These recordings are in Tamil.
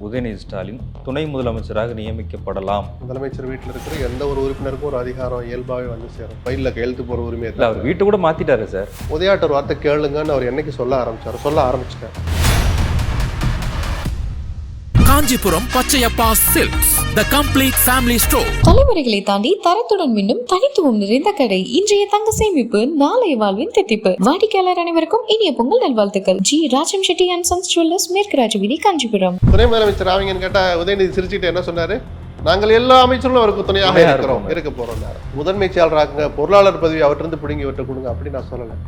உதயநிதி ஸ்டாலின் துணை முதலமைச்சராக நியமிக்கப்படலாம். முதலமைச்சர் வீட்டில் இருக்கிற எந்த ஒரு உறுப்பினருக்கும் ஒரு அதிகாரம் இயல்பாகவே வந்து சேரும். ஃபைலில் கையெழுத்து போகிற உரிமை இல்லை, அவர் வீட்டை கூட மாற்றிட்டாரு சார். உதயாட்ட ஒரு வார்த்தை கேளுங்கன்னு அவர் என்னைக்கு சொல்ல ஆரம்பிச்சிட்டார். Kanchipuram Pachaiyappa silks the complete family store. தலைமுறைகளை தாண்டி தரத்துடன் மீண்டும் தனித்துவம் நிறைந்த கடை. இன்றைய தங்க சேமிப்பு நாளைய வாழ்வின் தித்திப்பு. வாடிக்கையாளர் அனைவருக்கும் இனிய பொங்கல் நல்வாழ்த்துக்கள். G Rajam Chetty and sons jewellers, மேற்கு ராஜவீதி, காஞ்சிபுரம். துணை முதலமைச்சர் ஆவீங்கன்னு கேட்டா உதயநிதி சிரிச்சுட்டு என்ன சொன்னாரு? நாங்கள் எல்லா அமைச்சர்களும் அவருக்கு துணையாக இருக்க போறோம். முதன்மை செயலராக பொருளாளர் பதவி அவற்றிருந்து பிடுங்கி விட்டு கொடுங்க அப்படி நான் சொல்லலை.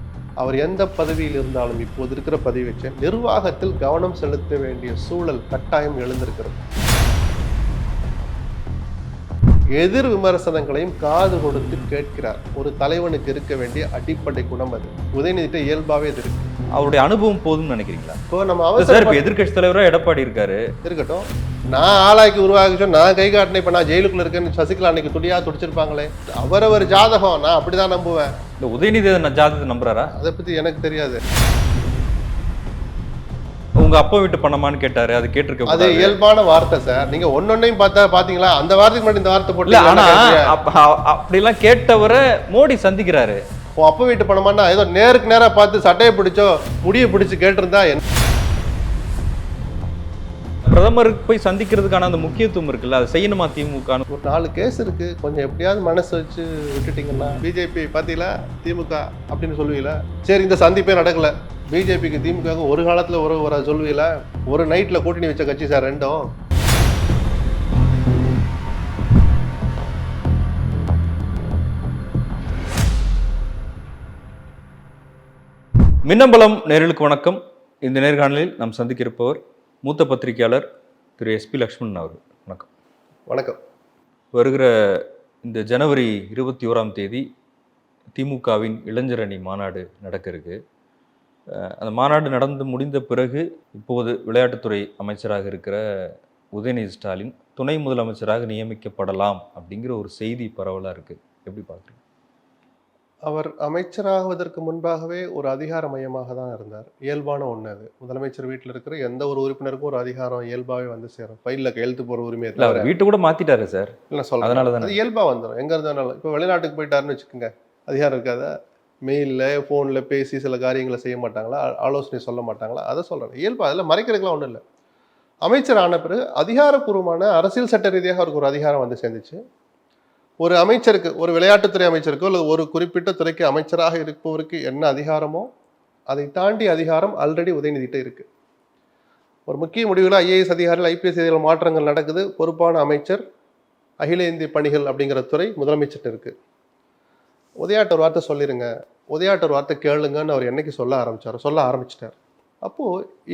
அவர் எந்த பதவியில் இருந்தாலும் இப்போது இருக்கிற பதவி வச்சு நிர்வாகத்தில் கவனம் செலுத்த வேண்டிய சூழல் கட்டாயம் எழுந்திருக்கிறது. எதிர் விமர்சனங்களையும் காது கொடுத்து கேட்கிறார். ஒரு தலைவனுக்கு இருக்க வேண்டிய அடிப்படை குணம் அது. உதயநிதிட்ட இயல்பாவே இது இருக்கு. அவருடைய அனுபவம் போதும்னு நினைக்கிறீங்களா? இப்போ நம்ம எதிர்கட்சி தலைவராக எடப்பாடி இருக்காரு. இருக்கட்டும், நான் ஆளாக்கி உருவாக்கி நான் கை காட்டினேன். இப்போ நான் ஜெயிலுக்குள்ள இருக்கேன்னு சசிகலா அன்னைக்கு துடியா துடிச்சிருப்பாங்களே. அவரவர் ஜாதகம் நான் அப்படிதான் நம்புவேன். இந்த உதயநிதி ஜாதகத்தை நம்புறாரா? அதை பத்தி எனக்கு தெரியாது. உங்க அப்பா வீட்டு பணமான்னு கேட்டாரு, அது கேட்டிருக்க. அது இயல்பான வார்த்தை சார். நீங்க ஒன்னொன்னையும் பாத்தீங்களா? அந்த வார்த்தைக்கு மட்டும் இந்த வார்த்தை போட்டு. ஆனா அப்படிலாம் கேட்டவரை மோடி சந்திக்கிறாரு. அப்பா வீட்டு பணமானா ஏதோ நேருக்கு நேரா பார்த்து சட்டையை பிடிச்சோ முடியை பிடிச்சு கேட்டிருந்தா பிரதமருக்கு போய் சந்திக்கிறதுக்கான அந்த முக்கியத்துவம் இருக்குல்ல, அதை செய்யணுமா திமுக? ஒரு 4 கேஸ் இருக்கு. கொஞ்சம் எப்படியாவது மனசு வச்சு விட்டுட்டீங்கன்னா பிஜேபி பாத்தீங்களா திமுக அப்படின்னு சொல்லுவீங்களா? சரி, இந்த சந்திப்பே நடக்கல. பிஜேபிக்கு திமுக ஒரு காலத்துல ஒரு சொல்லுவீங்களா? ஒரு நைட்ல கூட்டணி வச்ச கட்சி சார் ரெண்டும். மின்னம்பலம் நேயர்களுக்கு வணக்கம். இந்த நேர்காணலில் நாம் சந்திக்க இருப்பவர் மூத்த பத்திரிகையாளர் திரு எஸ்பி லக்ஷ்மணன் அவர்கள். வணக்கம். வணக்கம். வருகிற இந்த ஜனவரி 21ஆம் தேதி திமுகவின் இளைஞர் அணி மாநாடு நடக்க இருக்கு. அந்த மாநாடு நடந்து முடிந்த பிறகு இப்போது விளையாட்டுத்துறை அமைச்சராக இருக்கிற உதயநிதி ஸ்டாலின் துணை முதலமைச்சராக நியமிக்கப்படலாம் அப்படிங்கிற ஒரு செய்தி பரவலாக இருக்கு. எப்படி பார்க்குறீங்க? அவர் அமைச்சராகுவதற்கு முன்பாகவே ஒரு அதிகார மையமாக தான் இருந்தார். இயல்பான ஒன்று அது. முதலமைச்சர் வீட்டில் இருக்கிற எந்த ஒரு உறுப்பினருக்கும் ஒரு அதிகாரம் இயல்பாகவே வந்து சேரும். ஃபைலில் கையெழுத்து போகிற உரிமை அவர் வீட்டை கூட மாற்றிட்டாரு சார். இல்லை சொல்ல, அதனால தான் அது இயல்பாக வந்துடும். எங்கே இருந்தாலும் இப்போ வெளிநாட்டுக்கு போயிட்டாருன்னு வச்சுக்கோங்க, அதிகாரம் இருக்காதா? மெயிலில் ஃபோனில் பேசி சில காரியங்களை செய்ய மாட்டாங்களா? ஆலோசனை சொல்ல மாட்டாங்களா? அதை சொல்கிறேன். இயல்பா அதில் மறைக்கிறதுக்குலாம் ஒன்றும் இல்லை. அமைச்சர் ஆன பிறகு அதிகாரப்பூர்வமான அரசியல் சட்ட ரீதியாக அவருக்கு ஒரு அதிகாரம் வந்து சேர்ந்துச்சு. ஒரு அமைச்சருக்கு, ஒரு விளையாட்டுத்துறை அமைச்சருக்கோ அல்லது ஒரு குறிப்பிட்ட துறைக்கு அமைச்சராக இருப்பவருக்கு என்ன அதிகாரமோ அதை தாண்டி அதிகாரம் ஆல்ரெடி உதயநிதிட்ட இருக்கு. ஒரு முக்கிய முடிவில் ஐஏஎஸ் அதிகாரிகள், ஐபிஎஸ் அதிகாரிகள் மாற்றங்கள் நடக்குது. பொறுப்பான அமைச்சர், அகில இந்திய பணிகள் அப்படிங்கிற துறை முதலமைச்சர்கிட்ட இருக்கு. உதயாட்ட ஒரு வார்த்தை சொல்லிருங்க, உதயாட்ட ஒரு வார்த்தை கேளுங்கன்னு அவர் என்னைக்கு சொல்ல ஆரம்பிச்சிட்டார். அப்போ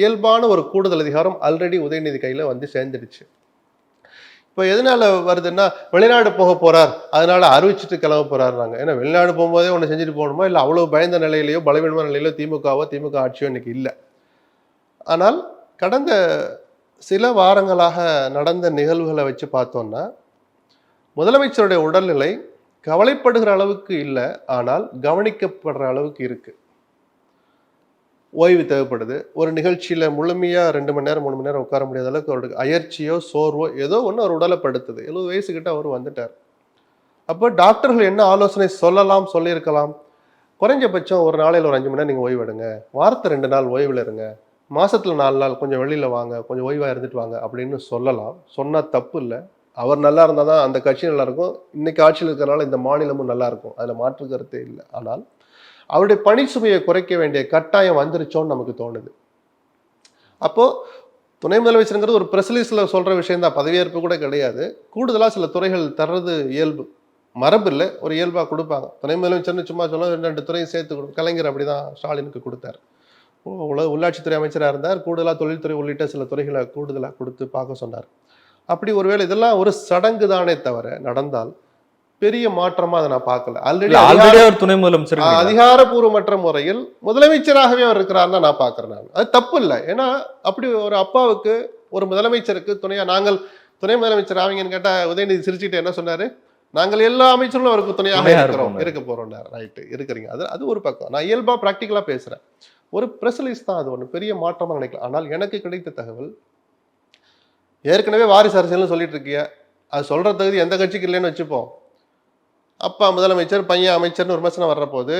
இயல்பான ஒரு கூடுதல் அதிகாரம் ஆல்ரெடி உதயநிதி கையில வந்து சேர்ந்துடுச்சு. இப்போ எதனால வருதுன்னா, வெளிநாடு போக போறார் அதனால அறிவிச்சுட்டு கிளம்ப போறாருனாங்க. ஏன்னா வெளிநாடு போகும்போதே ஒன்று செஞ்சுட்டு போகணுமா? இல்லை அவ்வளவு பயந்த நிலையிலையோ பலவீனமான நிலையிலோ திமுக ஆட்சியோ இன்னைக்கு இல்லை. ஆனால் கடந்த சில வாரங்களாக நடந்த நிகழ்வுகளை வச்சு பார்த்தோம்னா முதலமைச்சருடைய உடல்நிலை கவலைப்படுகிற அளவுக்கு இல்லை, ஆனால் கவனிக்கப்படுற அளவுக்கு இருக்கு. ஓய்வு தேவைப்படுது. ஒரு நிகழ்ச்சியில் முழுமையாக 2 மணி நேரம் 3 மணி நேரம் உட்கார முடியாத அளவுக்கு அவருக்கு அயற்சியோ சோர்வோ ஏதோ ஒன்று அவர் உடலை படுத்துது. 70 வயசுக்கிட்ட அவர் வந்துட்டார். அப்போ டாக்டர்கள் என்ன ஆலோசனை சொல்லியிருக்கலாம்? குறைஞ்சபட்சம் ஒரு நாளையில் ஒரு 5 மணி நேரம் நீங்கள் ஓய்வு எடுங்க, வாரத்தை 2 நாள் ஓய்வில் இருங்க, மாதத்தில் 4 நாள் கொஞ்சம் வெளியில் வாங்க, கொஞ்சம் ஓய்வாக இருந்துட்டு வாங்க அப்படின்னு சொல்லலாம். சொன்னால் தப்பு இல்லை. அவர் நல்லா இருந்தால் தான் அந்த கட்சி நல்லா இருக்கும். இன்னைக்கு ஆட்சியில் இருக்கிறனால இந்த மாநிலமும் நல்லா இருக்கும், அதில் மாற்று கருத்தே இல்லை. ஆனால் அவருடைய பணி சுமையை குறைக்க வேண்டிய கட்டாயம் வந்துருச்சோன்னு நமக்கு தோணுது. அப்போ துணை முதலமைச்சருங்கிறது ஒரு பிரஸ்லீஸ்ல சொல்ற விஷயம் தான், பதவியேற்பு கூட கிடையாது. கூடுதலாக சில துறைகள் தர்றது இயல்பு, மரபு இல்லை, ஒரு இயல்பா கொடுப்பாங்க. துணை முதலமைச்சர்னு சும்மா சொல்ல 2 துறையும் சேர்த்து கொடுக்கும். கலைஞர் அப்படிதான் ஸ்டாலினுக்கு கொடுத்தார். உள்ளாட்சித்துறை அமைச்சராக இருந்தார். கூடுதலாக தொழில்துறை உள்ளிட்ட சில துறைகளை கூடுதலாக கொடுத்து பார்க்க சொன்னார். அப்படி ஒருவேளை இதெல்லாம் ஒரு சடங்கு தானே தவிர நடந்தால் பெரிய மாற்றமா அதை நான் பார்க்கல. ஆல்ரெடி துணை முதலமைச்சர் அதிகாரப்பூர்வமற்ற முறையில் முதலமைச்சராகவே அவர் இருக்கிறாருன்னு நான் பார்க்கிறேன். அது தப்பு இல்லை. ஏன்னா அப்படி ஒரு அப்பாவுக்கு ஒரு முதலமைச்சருக்கு துணையா நாங்கள் துணை முதலமைச்சர் ஆவீங்கன்னு கேட்டா உதயநிதி சிரிச்சுட்டு என்ன சொன்னாரு? நாங்கள் எல்லா அமைச்சர்களும் அவருக்கு துணையாக இருக்க போறோம். ரைட்டு, இருக்கிறீங்க. அது ஒரு பக்கம். நான் இயல்பா பிராக்டிக்கலா பேசுறேன். ஒரு பிரஸ் ரிலீஸ் தான், அது ஒன்று பெரிய மாற்றமா நினைக்கலாம். ஆனால் எனக்கு கிடைத்த தகவல், ஏற்கனவே வாரிசு அரசியல்னு சொல்லிட்டு இருக்கிய, அது சொல்ற தகுதி எந்த கட்சிக்கு இல்லைன்னு வச்சுப்போம். அப்பா முதலமைச்சர், பையன் அமைச்சர்னு விமர்சனம் வர்ற போது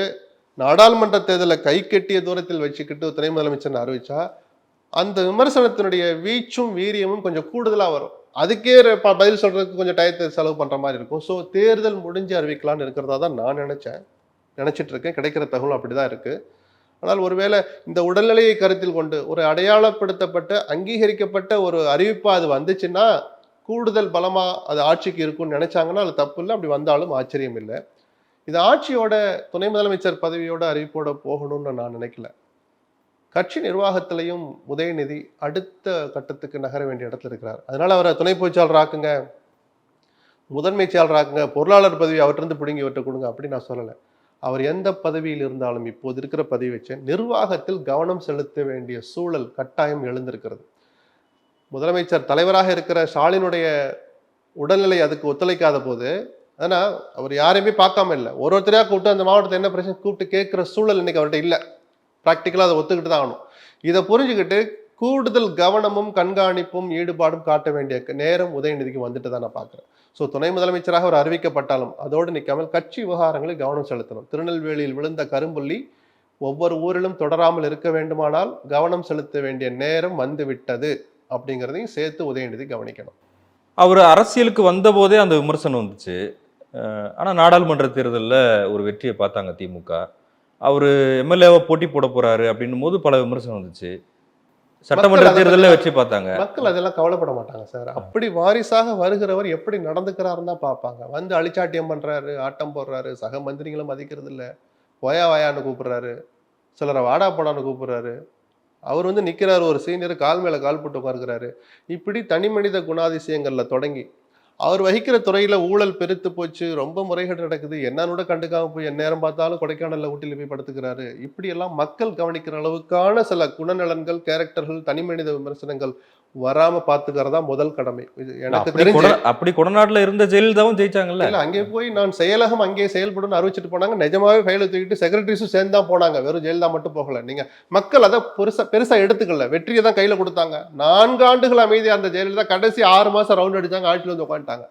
நாடாளுமன்ற தேர்தலை கை கட்டிய தூரத்தில் வச்சுக்கிட்டு துணை முதலமைச்சர்னு அறிவிச்சா அந்த விமர்சனத்தினுடைய வீச்சும் வீரியமும் கொஞ்சம் கூடுதலா வரும். அதுக்கே பதில் சொல்றதுக்கு கொஞ்சம் டயத்தை செலவு பண்ற மாதிரி இருக்கும். ஸோ தேர்தல் முடிஞ்சு அறிவிக்கலான்னு இருக்கிறதா தான் நான் நினைச்சிட்டு இருக்கேன். கிடைக்கிற தகவல் அப்படிதான் இருக்கு. ஆனால் ஒருவேளை இந்த உடல்நிலையை கருத்தில் கொண்டு ஒரு அடையாளப்படுத்தப்பட்ட அங்கீகரிக்கப்பட்ட ஒரு அறிவிப்பா அது வந்துச்சுன்னா கூடுதல் பலமா அது ஆட்சிக்கு இருக்கும்னு நினைச்சாங்கன்னா அது தப்பு இல்லை. அப்படி வந்தாலும் ஆச்சரியம் இல்லை. இது ஆட்சியோட துணை முதலமைச்சர் பதவியோட அறிவிப்போட போகணும்னு நான் நினைக்கல. கட்சி நிர்வாகத்திலையும் உதயநிதி அடுத்த கட்டத்துக்கு நகர வேண்டிய இடத்துல இருக்கிறார். அதனால அவரை துணை பொதுச்செயலாளர் ஆக்குங்க, முதன்மை செயலாளர் ஆக்குங்க, பொருளாளர் பதவி அவற்றிருந்து பிடுங்கி இவற்றை கொடுங்க அப்படி நான் சொல்லலை. அவர் எந்த பதவியில் இருந்தாலும் இப்போது இருக்கிற பதவி வச்சு நிர்வாகத்தில் கவனம் செலுத்த வேண்டிய சூழல் கட்டாயம் எழுந்திருக்கிறது. முதலமைச்சர் தலைவராக இருக்கிற ஸ்டாலினுடைய உடல்நிலை அதுக்கு ஒத்துழைக்காத போது, ஆனா அவர் யாரையுமே பார்க்காம இல்லை, ஒருத்தரையா கூப்பிட்டு அந்த மாவட்டத்தை என்ன பிரச்சனை கூப்பிட்டு கேட்கிற சூழல் இன்னைக்கு அவர்கிட்ட இல்லை. ப்ராக்டிக்கலாக அதை ஒத்துக்கிட்டு தான் ஆகணும். இதை புரிஞ்சுக்கிட்டு கூடுதல் கவனமும் கண்காணிப்பும் ஈடுபாடும் காட்ட வேண்டிய நேரம் உதயநிதிக்கு வந்துட்டு தான் நான் பார்க்குறேன். ஸோ துணை முதலமைச்சராக அவர் அறிவிக்கப்பட்டாலும் அதோடு நிற்காமல் கட்சி விவகாரங்களில் கவனம் செலுத்தணும். திருநெல்வேலியில் விழுந்த கரும்புள்ளி ஒவ்வொரு ஊரிலும் தொடராமல் இருக்க வேண்டுமானால் கவனம் செலுத்த வேண்டிய நேரம் வந்துவிட்டது அப்படிங்கிறதையும் சேர்த்து உதயநிதி கவனிக்கணும். அவர் அரசியலுக்கு வந்தபோதே அந்த விமர்சனம் வந்துச்சு. ஆனால் நாடாளுமன்ற தேர்தலில் ஒரு வெற்றியை பார்த்தாங்க திமுக. அவர் எம்எல்ஏவை போட்டி போட போறாரு அப்படின்னும் போது பல விமர்சனம் வந்துச்சு. சட்டமன்ற தேர்தலில் வெற்றி பார்த்தாங்க. மக்கள் அதெல்லாம் கவலைப்பட மாட்டாங்க சார். அப்படி வாரிசாக வருகிறவர் எப்படி நடந்துக்கிறாருன்னு தான் பார்ப்பாங்க. வந்து அழிச்சாட்டியம் பண்றாரு, ஆட்டம் போடுறாரு, சக மந்திரிகளும் மதிக்கிறது இல்லை, வயா வயான்னு கூப்பிடுறாரு, சிலரை வாடா போடான்னு கூப்பிடுறாரு. அவர் வந்து நிற்கிறாரு, ஒரு சீனியர் கால் மேலே கால் போட்டு உட்காருக்கிறாரு. இப்படி தனி மனித குணாதிசயங்கள்ல தொடங்கி அவர் வகிக்கிற துறையில ஊழல் பெருத்து போச்சு, ரொம்ப முறைகேடு நடக்குது, என்னன்னு கண்டுக்காம போய் நேரம் பார்த்தாலும் கொடைக்கானல்ல ஊட்டியில் போய் படுத்துக்கிறாரு. இப்படி எல்லாம் மக்கள் கவனிக்கிற அளவுக்கான சில குணநலன்கள், கேரக்டர்கள், தனி மனித விமர்சனங்கள் வராம பாத்துக்கிறதா முதல் கடமை. இது எனக்கு தெரிஞ்சு அப்படி கொடநாட்டுல இருந்த ஜெயலலிதாவும் ஜெயிச்சாங்கல்ல. அங்கே போய் நான் செயலகம் அங்கே செயல்படும் அறிவிச்சிட்டு போனாங்க. நிஜமாவே ஃபைல தூக்கிட்டு செக்ரட்டரிஸும் சேர்ந்து தான் போனாங்க, வெறும் ஜெயலலிதா மட்டும் போகல. நீங்க மக்கள் அதை பெருசா எடுத்துக்கல, வெற்றியை தான் கையில கொடுத்தாங்க. 4 ஆண்டுகள் அமைதியா அந்த ஜெயலலிதா கடைசி 6 மாசம் ரவுண்ட் அடிச்சாங்க, ஆட்சியில் வந்து உட்காந்துட்டாங்க.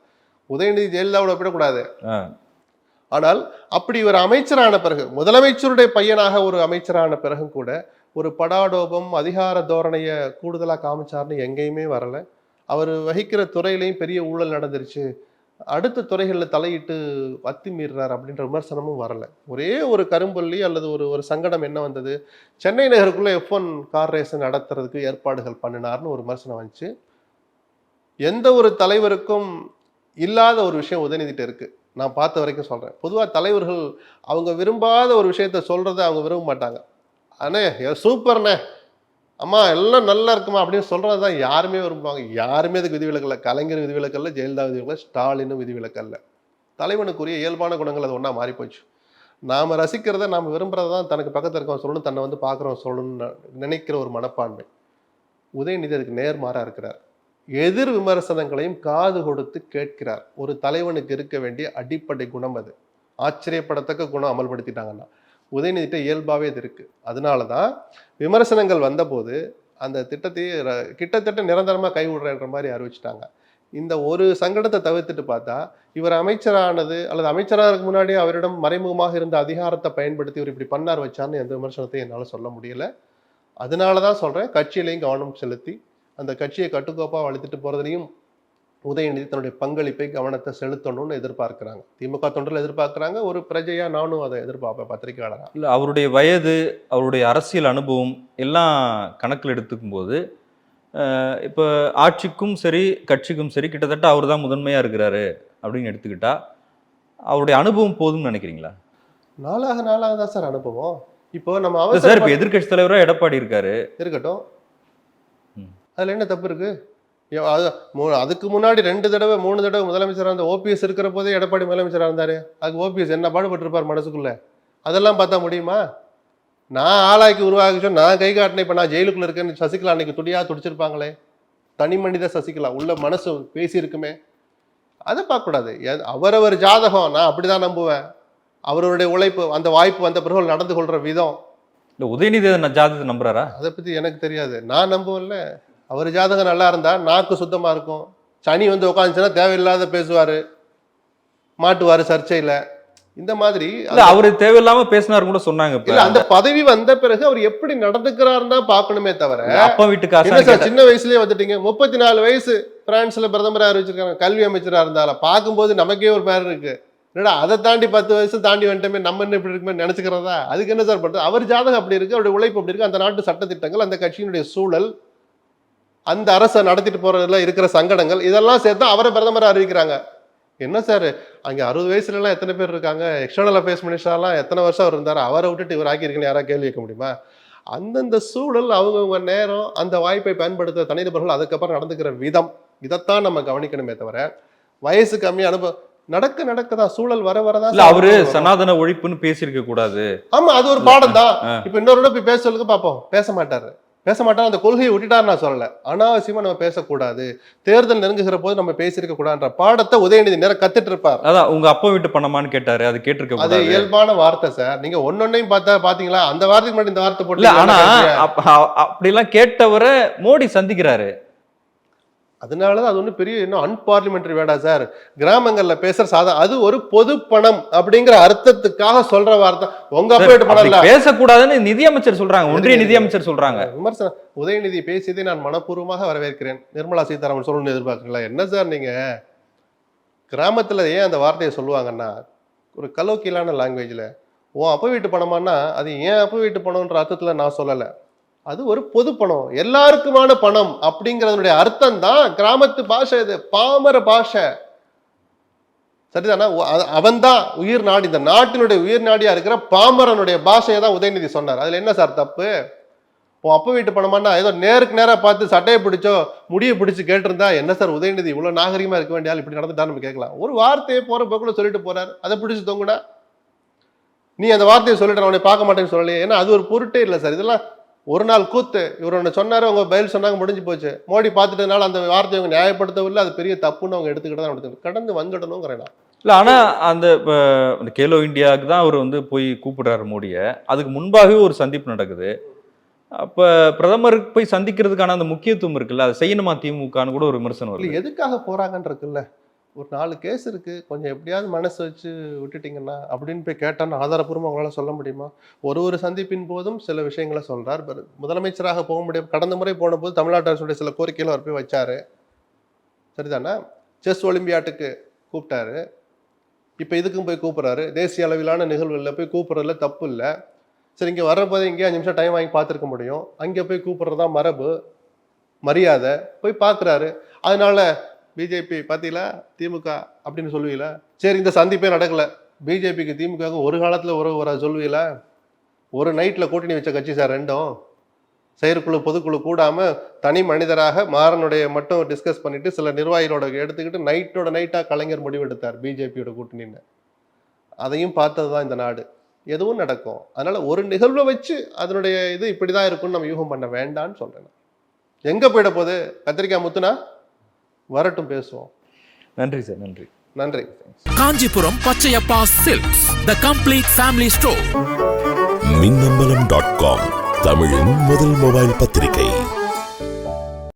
உதயநிதி ஜெயலலிதாவோட ஒப்பிடக்கூடாது. ஆனால் அப்படி ஒரு அமைச்சரான பிறகு, முதலமைச்சருடைய பையனாக ஒரு அமைச்சரான பிறகும் கூட ஒரு படாடோபம், அதிகார தோரணைய கூடுதலா காமிச்சார்னு எங்கேயுமே வரல. அவர் வகிக்கிற துறையிலையும் பெரிய ஊழல் நடந்துருச்சு, அடுத்த துறைகளில் தலையிட்டு அத்துமீறார் அப்படின்ற விமர்சனமும் வரல. ஒரே ஒரு கரும்புள்ளி அல்லது ஒரு சங்கடம் என்ன வந்தது, சென்னை நகருக்குள்ள F1 கார் ரேஸ் நடத்துறதுக்கு ஏற்பாடுகள் பண்ணினார்னு ஒரு விமர்சனம் வந்துச்சு. எந்த ஒரு தலைவருக்கும் இல்லாத ஒரு விஷயம் உதயநிதிட்ட இருக்கு, நான் பார்த்த வரைக்கும் சொல்றேன். பொதுவாக தலைவர்கள் அவங்க விரும்பாத ஒரு விஷயத்த சொல்றதை அவங்க விரும்ப மாட்டாங்க. அண்ணே சூப்பர்ண்ணே, அம்மா எல்லாம் நல்லா இருக்குமா அப்படின்னு சொல்றது தான் யாருமே விரும்புவாங்க. யாருமே அதுக்கு விதிவிலக்கல்ல. கலைஞர் விதிவிலக்கல்ல, ஜெயலலிதா விதிவிலக்கல்ல, ஸ்டாலினும் விதிவிலக்கல்ல. தலைவனுக்குரிய இயல்பான குணங்கள் அது ஒன்றா மாறி போச்சு. நாம் ரசிக்கிறத, நாம் விரும்புறத தான் தனக்கு பக்கத்தில் இருக்கவன் சொல்லணும், தன்னை வந்து பார்க்குறவன் சொல்லணும்னு நினைக்கிற ஒரு மனப்பான்மை. உதயநிதி அதுக்கு நேர்மாறாக இருக்கிறார். எதிர் விமர்சனங்களையும் காது கொடுத்து கேட்கிறார். ஒரு தலைவனுக்கு இருக்க வேண்டிய அடிப்படை குணம் அது. ஆச்சரியப்படத்தக்க குணம் அமல்படுத்திட்டாங்கன்னா உதயநிதிட்ட இயல்பாகவே இது இருக்கு. அதனால தான் விமர்சனங்கள் வந்தபோது அந்த திட்டத்தையே கிட்டத்தட்ட நிரந்தரமாக கைவிடுறன்ற மாதிரி அறிவிச்சிட்டாங்க. இந்த ஒரு சங்கடத்தை தவிர்த்துட்டு பார்த்தா, இவர் அமைச்சரானது அல்லது அமைச்சராக முன்னாடி அவரிடம் மறைமுகமாக இருந்த அதிகாரத்தை பயன்படுத்தி இவர் இப்படி பண்ணார் வச்சார்னு எந்த விமர்சனத்தையும் என்னால் சொல்ல முடியல. அதனால தான் சொல்கிறேன், கட்சியிலையும் கவனம் செலுத்தி அந்த கட்சியை கட்டுக்கோப்பாக வளர்த்துட்டு போகிறதுலையும் உதயநிதி தன்னுடைய பங்களிப்பை, கவனத்தை செலுத்தணும்னு எதிர்பார்க்கிறாங்க. திமுக தொண்டர்கள் எதிர்பார்க்குறாங்க. ஒரு பிரஜையா நானும் அதை எதிர்பார்ப்பேன் பத்திரிகையாளராக. இல்லை, அவருடைய வயது, அவருடைய அரசியல் அனுபவம் எல்லாம் கணக்கில் எடுத்துக்கும் போது இப்போ ஆட்சிக்கும் சரி கட்சிக்கும் சரி கிட்டத்தட்ட அவர் தான் முதன்மையாக இருக்கிறாரு அப்படின்னு எடுத்துக்கிட்டா அவருடைய அனுபவம் போதும்னு நினைக்கிறீங்களா? நாளாக தான் சார் அனுபவம். இப்போ நம்ம சார் இப்போ எதிர்கட்சி தலைவராக எடப்பாடி இருக்காரு, இருக்கட்டும், அதில் என்ன தப்பு இருக்கு? அதுக்கு முன்னாடி 2 தடவை 3 தடவை முதலமைச்சராக இருந்த ஓபிஎஸ் இருக்கிற போதே எடப்பாடி முதலமைச்சராக இருந்தாரு. அதுக்கு ஓபிஎஸ் என்ன பாடுபட்டு இருப்பார் மனசுக்குள்ள? அதெல்லாம் பார்த்தா முடியுமா? நான் ஆளாக்கி உருவாக்கி நான் கை காட்டினேன். இப்போ நான் ஜெயிலுக்குள்ள இருக்கேன்னு சசிகலா அன்னைக்கு துடிச்சிருப்பாங்களே. தனி மனித சசிகலா உள்ள மனசு பேசியிருக்குமே. அதை பார்க்கக்கூடாது. அவரவர் ஜாதகம் நான் அப்படிதான் நம்புவேன். அவருடைய உழைப்பு, அந்த வாய்ப்பு வந்த பிறகு நடந்து கொள்ற விதம். இல்லை, உதயநிதி ஜாதகத்தை நம்புறாரா? அதை பற்றி எனக்கு தெரியாது, நான் நம்புவேன்ல. அவர் ஜாதகம் நல்லா இருந்தா நாக்கு சுத்தமா இருக்கும். சனி வந்து உட்காந்துச்சுன்னா தேவையில்லாத பேசுவாரு, மாட்டுவாரு சர்ச்சையில. இந்த மாதிரி அவரு தேவையில்லாம பேசினாரு கூட சொன்னாங்க. இல்ல, அந்த பதவி வந்த பிறகு அவர் எப்படி நடந்துக்கிறாருன்னு தான் பார்க்கணுமே தவிர, அப்பா வீட்டு காசு என்ன சார் சின்ன வயசுலயே வந்துட்டீங்க, 34 வயசு பிரான்ஸ்ல பிரதமரா அறிவிச்சிருக்காங்க, கல்வி அமைச்சரா இருந்தாலும் பார்க்கும்போது நமக்கே ஒரு பேர் இருக்கு. என்னடா அதை தாண்டி 10 வயசு தாண்டி வந்துட்டோமே, நம்ம என்ன இப்படி இருக்குமே நினைச்சுக்கிறதா? அதுக்கு என்ன சார் பண்றது? அவர் ஜாதகம் அப்படி இருக்கு, அவருடைய உழைப்பு அப்படி இருக்கு, அந்த நாட்டு சட்டத்திட்டங்கள், அந்த கட்சியினுடைய சூழல், அந்த அரசை நடத்திட்டு போறதுல இருக்கிற சங்கடங்கள், இதெல்லாம் சேர்த்து அவரை பிரதமரா அறிவிக்கிறாங்க. என்ன சார் அங்கே 60 வயசுல எல்லாம் எத்தனை பேர் இருக்காங்க? எக்ஸ்டர்னல் அஃபேர்ஸ் மினிஸ்டர்லாம் எத்தனை வருஷம் அவர் இருந்தார்? அவரை விட்டுட்டு இவர் ஆக்கியிருக்கேன்னு யாராவது கேள்வி வைக்க முடியுமா? அந்தந்த சூழல், அவங்கவுங்க நேரம், அந்த வாய்ப்பை பயன்படுத்த தனிநபர்கள் அதுக்கப்புறம் நடந்துக்கிற விதம், இதைத்தான் நம்ம கவனிக்கணுமே தவிர, வயசு கம்மி அனுபவம் நடக்கதான் சூழல் வர வரதான். அவரு சனாதன ஒழிப்புன்னு பேசியிருக்க கூடாது. ஆமா, அது ஒரு பாடம் தான். இப்ப இன்னொரு போய் பேச சொல்லுங்க பாப்போம். பேச மாட்டாரு. அந்த கொள்கையை விட்டுட்டாரு நான் சொல்லல. அனாவசியமா நம்ம பேசக்கூடாது, தேர்தல் நெருங்குகிற போது நம்ம பேசியிருக்க கூடாதுன்ற பாடத்தை உதயநிதி நேரம் கத்துட்டு இருப்பார். அதான் உங்க அப்பா வீட்டு பணமான்னு கேட்டாரு, அது கேட்டிருக்க. அது இயல்பான வார்த்தை சார். நீங்க ஒன்னொன்னையும் பாத்தீங்களா? அந்த வார்த்தைக்கு மட்டும் இந்த வார்த்தை போட்டு. ஆனா அப்படி எல்லாம் கேட்டவரை மோடி சந்திக்கிறாரு. அதனாலதான் அது ஒன்றும் பெரிய இன்னும் அன்பார்லிமெண்டரி வேடா சார். கிராமங்கள்ல பேசுற அது ஒரு பொது பணம் அப்படிங்கிற அர்த்தத்துக்காக சொல்ற வார்த்தை. உங்க அப்பா வீட்டு பணம் இல்ல, பேசக்கூடாதுன்னு நிதியமைச்சர் சொல்றாங்க, ஒன்றிய நிதியமைச்சர் சொல்றாங்க. விமர்சனம் உதயநிதி பேசியதை நான் மனப்பூர்வமாக வரவேற்கிறேன். நிர்மலா சீதாராமன் சொல்லணும்னு எதிர்பார்க்கல. என்ன சார் நீங்க கிராமத்துல ஏன் அந்த வார்த்தையை சொல்லுவாங்கன்னா, ஒரு கலோக்கியலான லாங்குவேஜ்ல உன் அப்பா வீட்டு பணமானா அது ஏன் அப்பா வீட்டு பணம்ன்ற அர்த்தத்துல நான் சொல்லலை. அது ஒரு பொது பணம், எல்லாருக்குமான பணம் அப்படிங்கிறதுடைய அர்த்தம் தான். கிராமத்து பாஷை, இது பாமர பாஷை, சரிதானா? அவன் தான் உயிர் நாடி, இந்த நாட்டினுடைய உயிர் நாடியா இருக்கிற பாமரனுடைய பாஷையை தான் உதயநிதி சொன்னார். அதுல என்ன சார் தப்பு? உன் அப்பா வீட்டு பணமானா ஏதோ நேருக்கு நேரா பார்த்து சட்டையை பிடிச்சோ முடியை பிடிச்சு கேட்டிருந்தா, என்ன சார் உதயநிதி இவ்வளவு நாகரிகமா இருக்க வேண்டிய ஆள் இப்படி நடந்துட்டா நம்ம கேட்கலாம். ஒரு வார்த்தையை போற போக்குல சொல்லிட்டு போறாரு, அதை பிடிச்சு தொங்குனா நீ அந்த வார்த்தையை சொல்லிட்டு அவனை பார்க்க மாட்டேன்னு சொல்லலையே. ஏன்னா அது ஒரு பொருட்டே இல்லை சார். இதெல்லாம் ஒரு நாள் கூத்து. இவர் ஒன்று சொன்னாரு, அவங்க பதில் சொன்னாங்க, முடிஞ்சு போச்சு. மோடி பார்த்துட்டதுனால அந்த வார்த்தையை அவங்க நியாயப்படுத்தவில்லை, அது பெரிய தப்புன்னு அவங்க எடுத்துக்கிட்டு தான் கடந்து வந்துடணுங்கிறேன். இல்லை, ஆனால் அந்த கேலோ இந்தியாவுக்கு தான் அவர் வந்து போய் கூப்பிடுறாரு மோடியை. அதுக்கு முன்பாகவே ஒரு சந்திப்பு நடக்குது. அப்போ பிரதமருக்கு போய் சந்திக்கிறதுக்கான அந்த முக்கியத்துவம் இருக்குல்ல, அதை செய்யணுமா திமுகன்னு கூட ஒரு விமர்சனம் வருது. எதுக்காக போறாங்கன்றதுக்குல்ல ஒரு 4 கேஸ் இருக்கு, கொஞ்சம் எப்படியாவது மனசு வச்சு விட்டுட்டீங்கன்னா அப்படின்னு போய் கேட்டான்னு ஆதாரப்பூர்வமாக அவங்களால சொல்ல முடியுமா? ஒரு சந்திப்பின் போதும் சில விஷயங்களை சொல்றார். முதலமைச்சராக போக முடியும். கடந்த முறை போன போது தமிழ்நாட்டு அரசுடைய சில கோரிக்கைகளை அவர் போய் வச்சாரு, சரிதானே? செஸ் ஒலிம்பியாட்டுக்கு கூப்பிட்டாரு, இப்போ இதுக்கும் போய் கூப்பிட்றாரு. தேசிய அளவிலான நிகழ்வுகளில் போய் கூப்பிட்றதுல தப்பு இல்லை. சரி, இங்கே வர்றப்போது இங்கே 5 நிமிஷம் டைம் வாங்கி பார்த்துருக்க முடியும். அங்கே போய் கூப்பிட்றதா மரபு, மரியாதை. போய் பார்க்குறாரு. அதனால பிஜேபி பார்த்தீங்களா திமுக அப்படின்னு சொல்லுவீங்களா? சரி, இந்த சந்திப்பே நடக்கல, பிஜேபிக்கு திமுக ஒரு காலத்தில் உறவு வர சொல்லுவீங்களா? ஒரு நைட்டில் கூட்டணி வச்ச கட்சி சார் ரெண்டும். செயற்குழு பொதுக்குழு கூடாமல் தனி மனிதராக மாறனுடைய மட்டும் டிஸ்கஸ் பண்ணிட்டு சில நிர்வாகிகளோட எடுத்துக்கிட்டு நைட்டோட நைட்டாக கலைஞர் முடிவெடுத்தார் பிஜேபியோட கூட்டணின்னு. அதையும் பார்த்தது தான் இந்த நாடு. எதுவும் நடக்கும். அதனால ஒரு நிகழ்வை வச்சு அதனுடைய இது இப்படிதான் இருக்கும்னு நம்ம யூகம் பண்ண வேண்டான்னு சொல்றேன். எங்க போயிட போகுது கத்திரிக்காய் முத்துனா? வரட்டும், பேசுவோம். நன்றி சார். நன்றி. Kanchipuram Pachaiyappa silks, the complete family store. மின்னம்பலம்.com, தமிழின் முதல் மொபைல் பத்திரிகை.